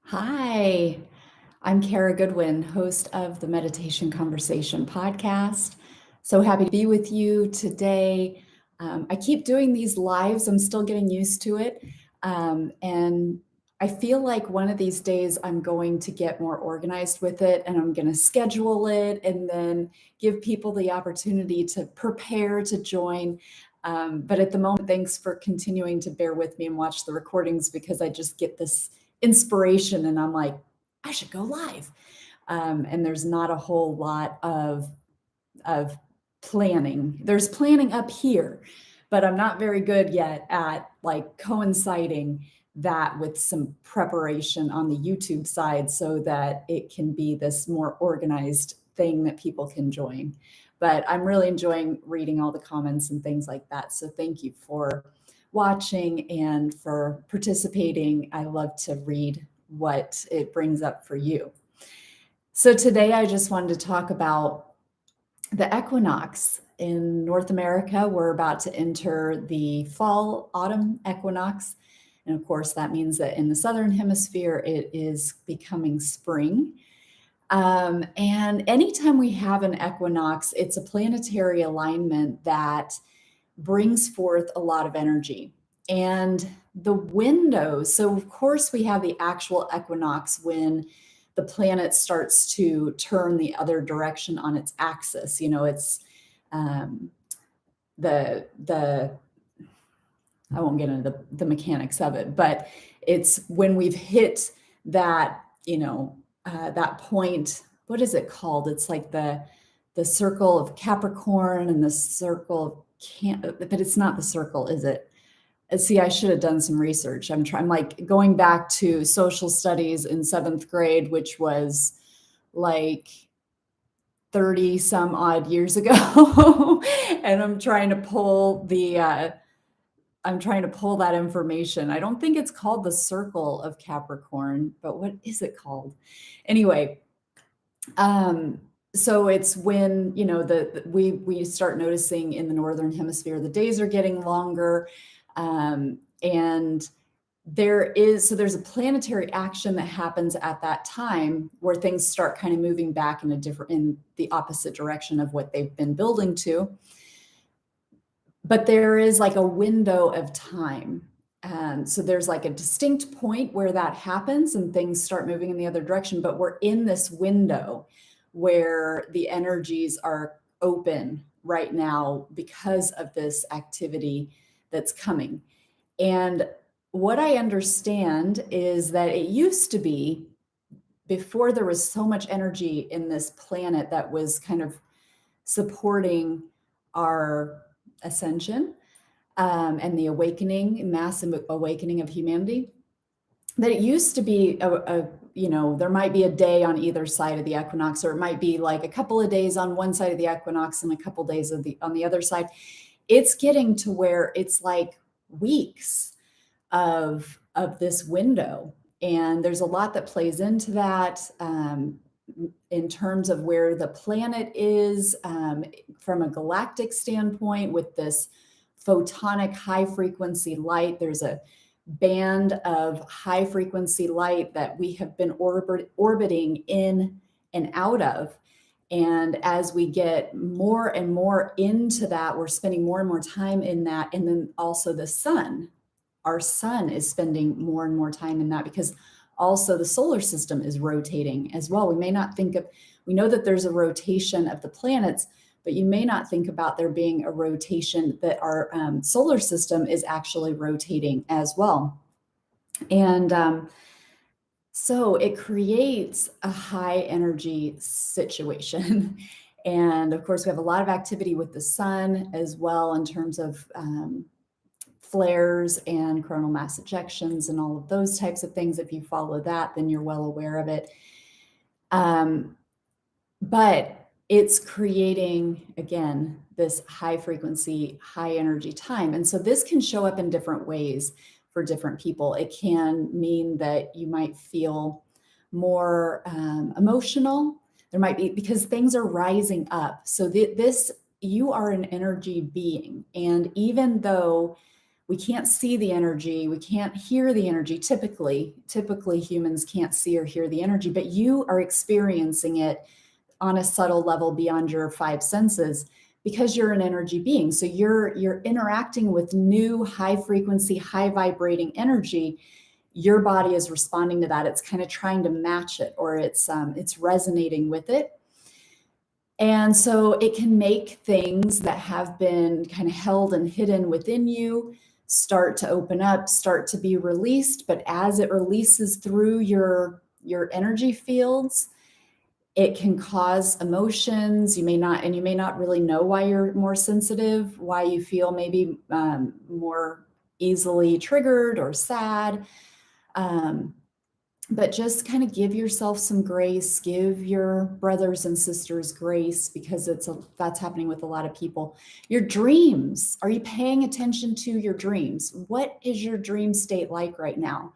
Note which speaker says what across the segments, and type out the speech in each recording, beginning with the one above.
Speaker 1: Hi, I'm Kara Goodwin, host of the Meditation Conversation podcast. So happy to be with you today. I keep doing these lives, I'm still getting used to it. And I feel like one of these days I'm going to get more organized with it and I'm going to schedule it and then give people the opportunity to prepare to join. But at the moment, thanks for continuing to bear with me and watch the recordings because I just get this inspiration and I'm like, I should go live. And there's not a whole lot of planning. There's planning up here, but I'm not very good yet at like coinciding that with some preparation on the YouTube side so that it can be this more organized thing that people can join. But I'm really enjoying reading all the comments and things like that. So thank you for watching and for participating. I love to read what it brings up for you. So today I just wanted to talk about the equinox in North America. We're about to enter the fall autumn equinox. And of course, that means that in the Southern Hemisphere, it is becoming spring. And anytime we have an equinox, it's a planetary alignment that brings forth a lot of energy. And the windows, so of course, we have the actual equinox when the planet starts to turn the other direction on its axis. You know, it's the I won't get into the mechanics of it, but it's when we've hit that, that point. What is it called? It's like the circle of Capricorn and the circle of but it's not the circle, is it? See, I should have done some research. I'm like going back to social studies in 7th grade, which was like 30 some odd years ago. And I'm trying to pull that information. I don't think it's called the circle of Capricorn, but what is it called? Anyway, so it's when, we start noticing in the Northern Hemisphere, the days are getting longer. And there's a planetary action that happens at that time where things start kind of moving back in the opposite direction of what they've been building to. But there is like a window of time. So there's like a distinct point where that happens and things start moving in the other direction, but we're in this window where the energies are open right now because of this activity that's coming. And what I understand is that it used to be, before there was so much energy in this planet that was kind of supporting our ascension and the massive awakening of humanity, that it used to be there might be a day on either side of the equinox, or it might be like a couple of days on one side of the equinox and a couple of days on the other side. It's getting to where it's like weeks of this window. And there's a lot that plays into that in terms of where the planet is from a galactic standpoint with this photonic high frequency light. There's a band of high frequency light that we have been orbiting in and out of. And as we get more and more into that, we're spending more and more time in that. And then also the sun, our sun is spending more and more time in that because also the solar system is rotating as well. We know that there's a rotation of the planets, but you may not think about there being a rotation that our solar system is actually rotating as well. And so it creates a high energy situation. And of course, we have a lot of activity with the sun as well in terms of flares and coronal mass ejections and all of those types of things. If you follow that, then you're well aware of it. But it's creating, again, this high frequency, high energy time. And so this can show up in different ways for different people. It can mean that you might feel more emotional. There might be, because things are rising up. So you are an energy being. And even though we can't see the energy. We can't hear the energy. Typically humans can't see or hear the energy, but you are experiencing it on a subtle level beyond your five senses because you're an energy being. So you're interacting with new high frequency, high vibrating energy. Your body is responding to that. It's kind of trying to match it, or it's resonating with it. And so it can make things that have been kind of held and hidden within you start to open up, start to be released. But as it releases through your energy fields, it can cause emotions. You may not really know why you're more sensitive, why you feel maybe more easily triggered or sad. But just kind of give yourself some grace, give your brothers and sisters grace, because that's happening with a lot of people. Your dreams, are you paying attention to your dreams? What is your dream state like right now?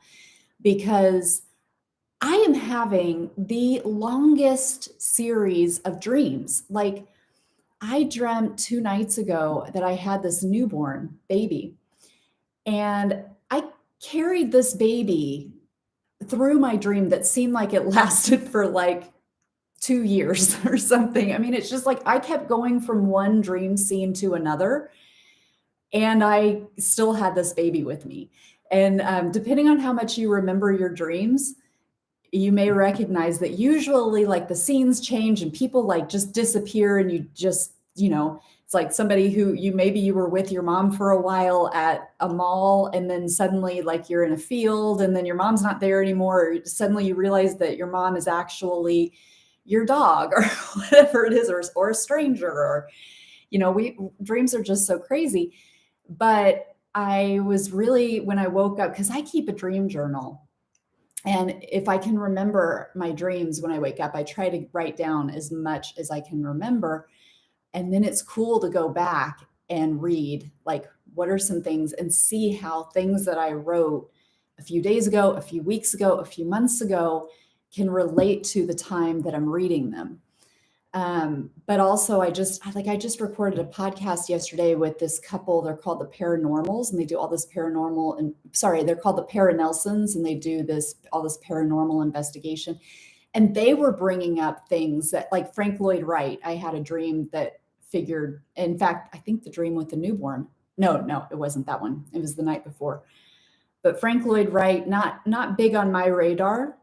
Speaker 1: Because I am having the longest series of dreams. Like, I dreamt 2 nights ago that I had this newborn baby, and I carried this baby through my dream that seemed like it lasted for like 2 years or something. I mean, it's just like I kept going from one dream scene to another, and I still had this baby with me. And depending on how much you remember your dreams, you may recognize that usually like the scenes change and people like just disappear, and you just, it's like somebody who maybe you were with your mom for a while at a mall, and then suddenly like you're in a field, and then your mom's not there anymore. Or suddenly you realize that your mom is actually your dog or whatever it is, or a stranger, or, dreams are just so crazy. But I was really, when I woke up, because I keep a dream journal, and if I can remember my dreams when I wake up, I try to write down as much as I can remember. And then it's cool to go back and read, like, what are some things, and see how things that I wrote a few days ago, a few weeks ago, a few months ago can relate to the time that I'm reading them. But also I just recorded a podcast yesterday with this couple. They're called the Paranormals, and they do all this paranormal, and they're called the Paranelsons, and they do all this paranormal investigation. And they were bringing up things that, like Frank Lloyd Wright, I had a dream that figured, in fact, I think the dream with the newborn. No, it wasn't that one. It was the night before. But Frank Lloyd Wright, not big on my radar.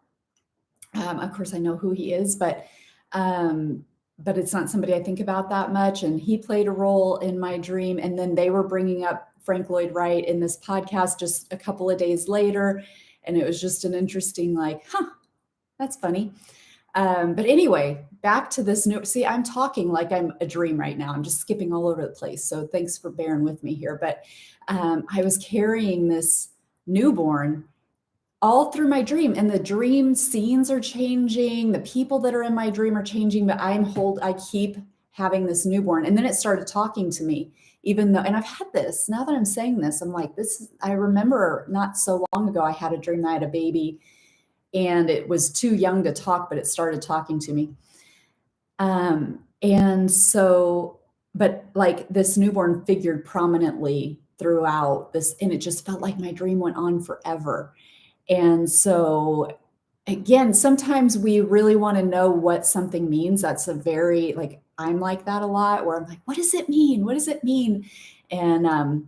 Speaker 1: Of course, I know who he is, but it's not somebody I think about that much. And he played a role in my dream. And then they were bringing up Frank Lloyd Wright in this podcast just a couple of days later. And it was just an interesting, like, that's funny. But anyway, back to this see, I'm talking like I'm a dream right now. I'm just skipping all over the place. So thanks for bearing with me here. But I was carrying this newborn all through my dream, and the dream scenes are changing. The people that are in my dream are changing, but I keep having this newborn. And then it started talking to me, even though, and I've had this, now that I'm saying this, I'm like, I remember not so long ago, I had a dream that I had a baby, and it was too young to talk, but it started talking to me. And so, but like this newborn figured prominently throughout this, and it just felt like my dream went on forever. And so again, sometimes we really want to know what something means. That's I'm like that a lot, where I'm like, what does it mean? What does it mean? And,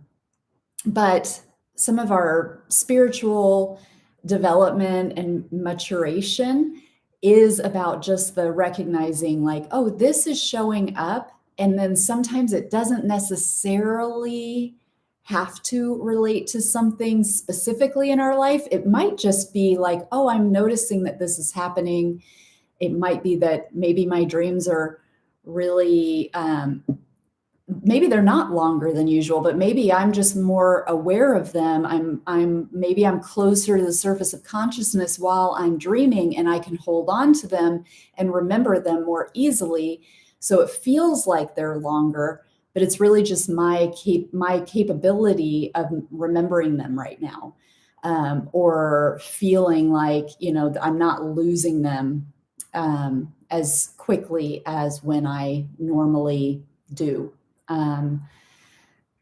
Speaker 1: but some of our spiritual development and maturation is about just the recognizing, like, oh, this is showing up. And then sometimes it doesn't necessarily have to relate to something specifically in our life. It might just be like, oh, I'm noticing that this is happening. It might be that maybe my dreams are really, maybe they're not longer than usual, but maybe I'm just more aware of them. Maybe I'm closer to the surface of consciousness while I'm dreaming, and I can hold on to them and remember them more easily. So it feels like they're longer, but it's really just my capability of remembering them right now, or feeling like, I'm not losing them as quickly as when I normally do.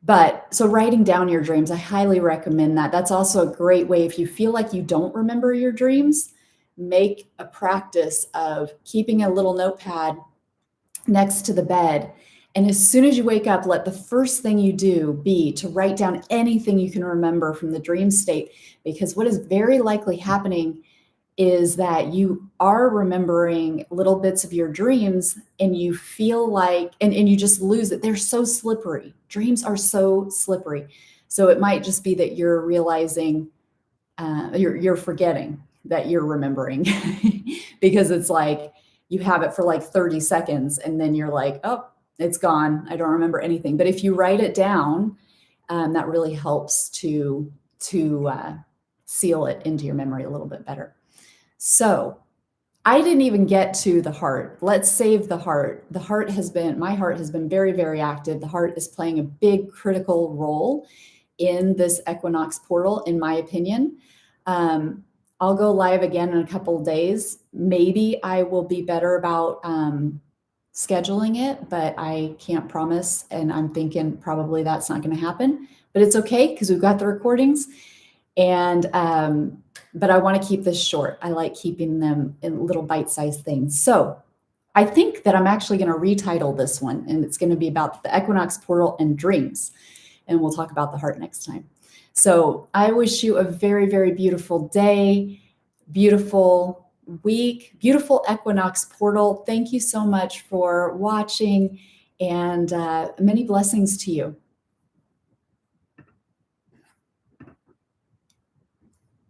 Speaker 1: But so writing down your dreams, I highly recommend that. That's also a great way if you feel like you don't remember your dreams, make a practice of keeping a little notepad next to the bed. And as soon as you wake up, let the first thing you do be to write down anything you can remember from the dream state, because what is very likely happening is that you are remembering little bits of your dreams and you feel like, and you just lose it. They're so slippery. Dreams are so slippery. So it might just be that you're realizing, you're forgetting that you're remembering because it's like you have it for like 30 seconds and then you're like, oh, it's gone. I don't remember anything. But if you write it down, that really helps to seal it into your memory a little bit better. So I didn't even get to the heart. Let's save the heart. My heart has been very, very active. The heart is playing a big critical role in this equinox portal, in my opinion. I'll go live again in a couple of days. Maybe I will be better about scheduling it, but I can't promise. And I'm thinking probably that's not going to happen, but it's okay because we've got the recordings. And but I want to keep this short. I like keeping them in little bite-sized things. So I think that I'm actually going to retitle this one, and it's going to be about the equinox portal and dreams. And we'll talk about the heart next time. So I wish you a very, very beautiful day, beautiful week, beautiful equinox portal. Thank you so much for watching, and many blessings to you.